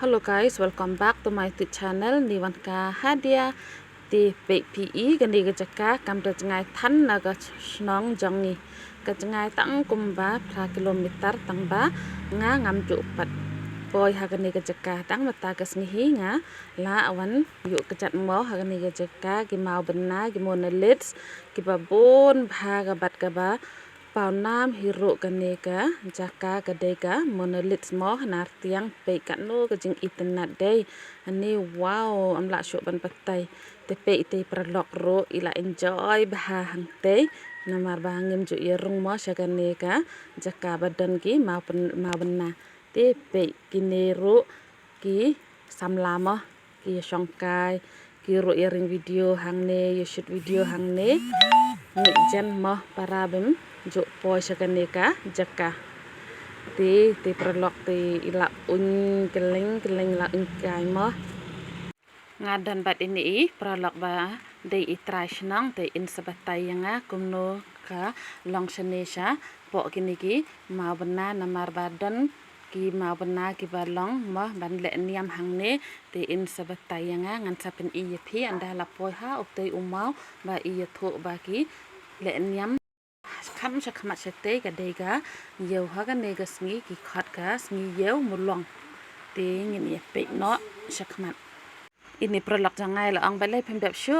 Hello guys, welcome back to my YouTube channel. Ni wan ka hadia ti PPE gani ga jaka kam ta jangai than na ga snong jong ni ga jangai tang kumba pra kilometer tang ba nga ngam ju pat boy ha gani ga jaka tang mata ga sngi nga la awan yu ka jat mo ha gani ga jaka ki mau benna ki monoliths ki babon bha ga bat ga ba Pau nam hero kaneka jaka kadeka monolith mo hanar tiang pe kanu kajing internet day ani wow amla syuk ban patai tepe ite pralok ro ila enjoy bah hangte namar bangim ju irung mo syakaneka jaka badan ki mau benna tepe kinero ki samlama ki songkai ki ro iring video hangne you shoot video hangne ngejan mo parabem juk poi syakaneka jaka ti perlok ti ila keling la kai mo ngadan bat ini perlok ba de itrai snang te in sabatai yanga kumno ka long shanesha po kini ki mau bena namar badan ki mau bena ki balong mo ban le niam hangne te in sabatai yanga ngan sapen i phi anda la poi ha ukte umau ba i tho ba ki le niam kham khmat sete ka dega yeu ha ka nega sngi ki khat ka sngi yeu mulong te ngin ye pe no shakmat ini prolog jangai la ang balai phem bep shu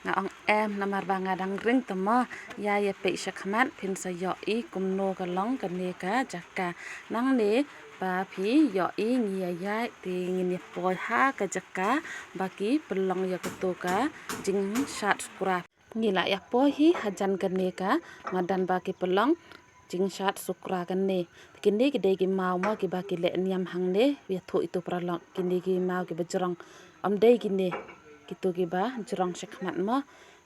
nga ang em namar banga dang ring tama ya ye pe shakmat phin sa yo i kumno ka long ka nega jaka nang ne ba phi yo i ngi ya te ngin ye poi ha ka jaka baki pelong ya ka ka jing shat kura ngila ya pohi hajan kaneka madan baki pelong jing shat sukra kanne kini gede ki mau mo ki baki le niam hangne wi tho itu pralok kini ki mau ki bajrong amdei kini kitu ki ba jrong shakmat mo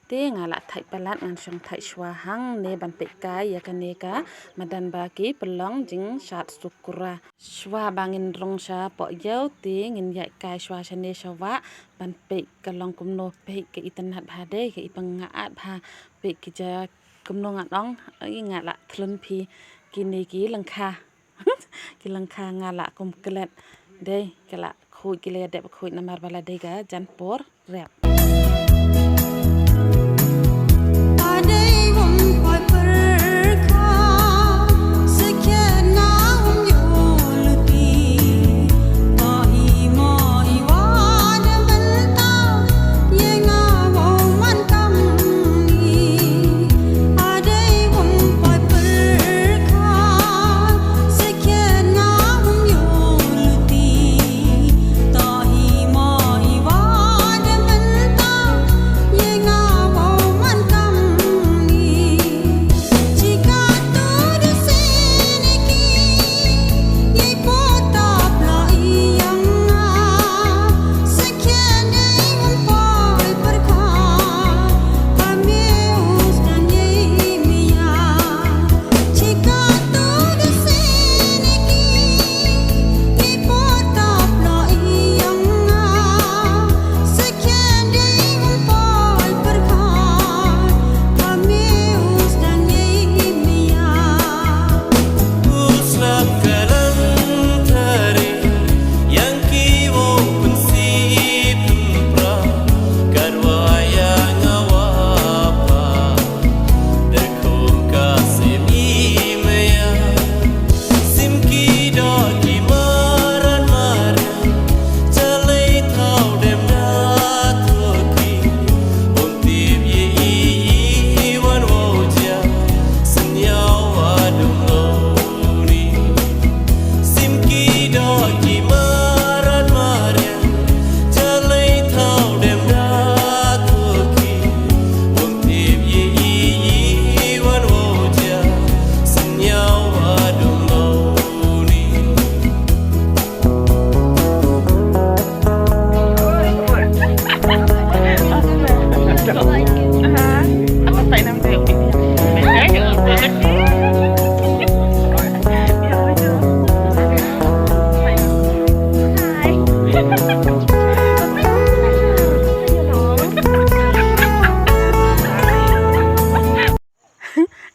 te ngala thai palat ngan song thai shwa hang ne ban pe kai ya kaneka madan baki pelong jing shat sukra shwa bangin rong sha po yau te ngin ya kai shwa shane shawa ban pe kalong kumno pe ke itanat bha de ke ipanga at bha pe ki ja kumno ngadong i ngala thlun phi kini ki langkha ki langkha ngala kum klet de kala khui ki le de khui namar bala de ga jan por rep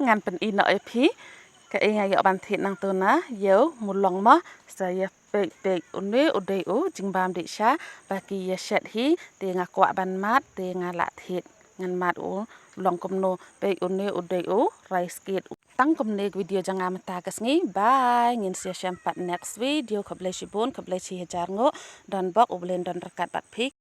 ngan pen ino epi ka inga yo ban thit nang tu na yo mulong mo sa ye pek une udeu jingbam de sha baki yashat hi te ngakwa ban mat te ngala thit ngan mat u long komno pek une udeu rice kit tang komne video janga mata kasngi bye ngin sia next video khablai shibon khablai chi hajar ngo don bok ublen don rakat bat phik